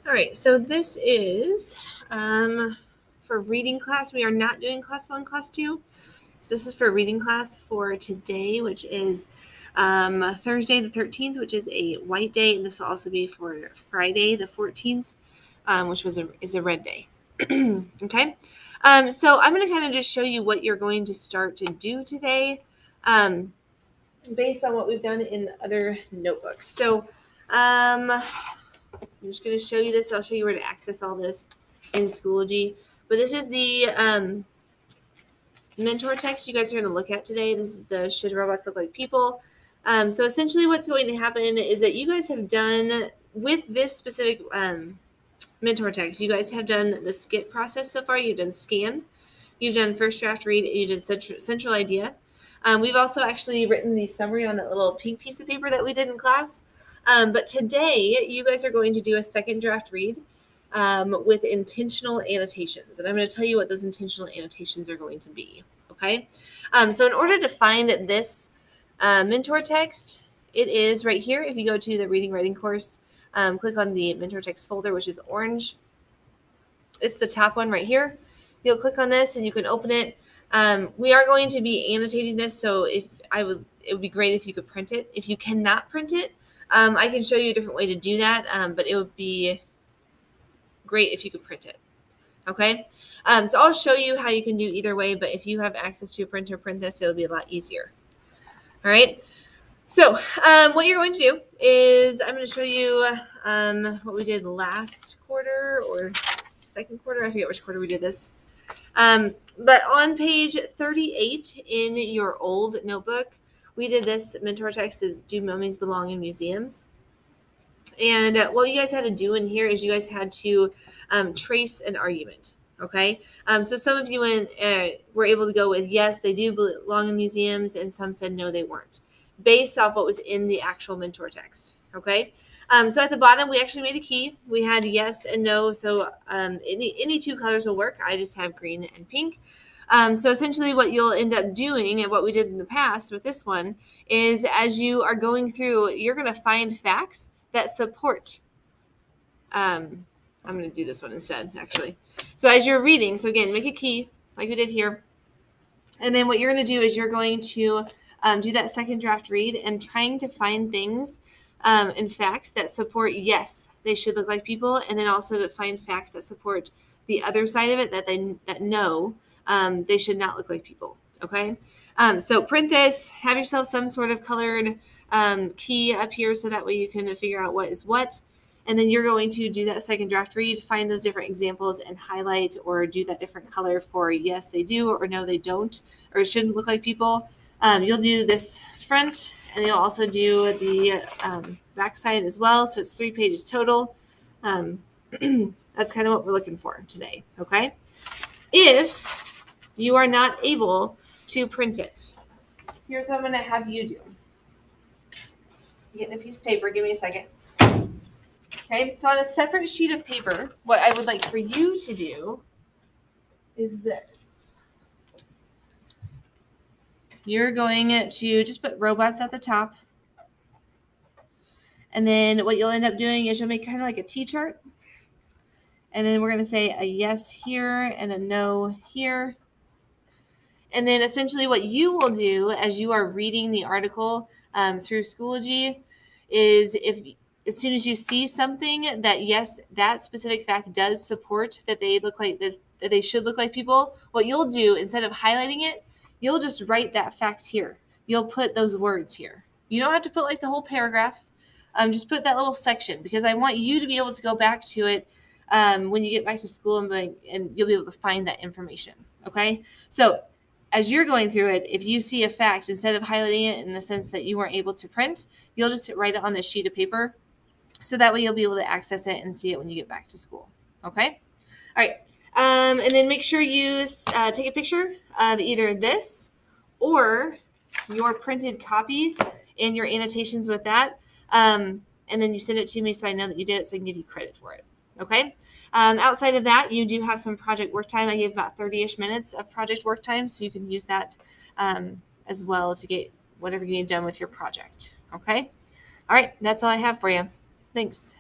All right, so this is for reading class. We are not doing class 1, class 2. So this is for reading class for today, which is Thursday the 13th, which is a white day, and this will also be for Friday the 14th, which is a red day. Okay, so I'm going to kind of just show you what you're going to start to do today, based on what we've done in other notebooks. So I'm just going to show you this. I'll show you where to access all this in Schoology. But this is the mentor text you guys are going to look at today. This is the Should Robots Look Like People? So essentially what's going to happen is that you guys have done, with this specific mentor text, you guys have done the skip process so far. You've done scan, you've done first draft read, and you did central idea. We've also actually written the summary on that little pink piece of paper that we did in class. But today, you guys are going to do a second draft read with intentional annotations. And I'm going to tell you what those intentional annotations are going to be. Okay? So in order to find this mentor text, it is right here. If you go to the Reading Writing course, click on the mentor text folder, which is orange. It's the top one right here. You'll click on this and you can open it. We are going to be annotating this, so it would be great if you could print it. If you cannot print it, I can show you a different way to do that, but it would be great if you could print it. Okay, so I'll show you how you can do either way, but if you have access to a printer, print this, it'll be a lot easier. All right, so what you're going to do is I'm going to show you what we did last quarter or second quarter. I forget which quarter we did this. But on page 38 in your old notebook, we did this mentor text is Do Mummies Belong in Museums? And what you guys had to do in here is you guys had to trace an argument. Okay, so some of you were able to go with yes, they do belong in museums, and some said no, they weren't, based off what was in the actual mentor text. Okay, so at the bottom we actually made a key. We had yes and no, so any two colors will work. I just have green and pink. So essentially what you'll end up doing, and what we did in the past with this one, is as you are going through, you're going to find facts that support. I'm going to do this one instead, actually. So as you're reading, so again, make a key like we did here. And then what you're going to do is you're going to do that second draft read and trying to find things and facts that support, yes, they should look like people, and then also to find facts that support the other side of it, that no, they should not look like people. Okay, so print this, have yourself some sort of colored key up here so that way you can figure out what is what. And then you're going to do that second draft read, find those different examples and highlight or do that different color for yes, they do, or no, they don't, or it shouldn't look like people. You'll do this front, and you'll also do the back side as well. So it's 3 pages total. That's kind of what we're looking for today. Okay. If you are not able to print it, here's what I'm going to have you do. Getting a piece of paper. Give me a second. Okay, so on a separate sheet of paper, what I would like for you to do is this. You're going to just put robots at the top. And then what you'll end up doing is you'll make kind of like a T-chart. And then we're going to say a yes here and a no here. And then essentially what you will do as you are reading the article through Schoology is as soon as you see something that, yes, that specific fact does support that they look like that they should look like people, what you'll do, instead of highlighting it, you'll just write that fact here. You'll put those words here. You don't have to put like the whole paragraph. Just put that little section, because I want you to be able to go back to it when you get back to school, and you'll be able to find that information. Okay, so as you're going through it, if you see a fact, instead of highlighting it in the sense that you weren't able to print, you'll just write it on this sheet of paper. So that way you'll be able to access it and see it when you get back to school. Okay? All right. And then make sure you take a picture of either this or your printed copy and your annotations with that. And then you send it to me so I know that you did it, so I can give you credit for it. Okay? Outside of that, you do have some project work time. I gave about 30-ish minutes of project work time, so you can use that as well to get whatever you need done with your project. Okay? All right. That's all I have for you. Thanks.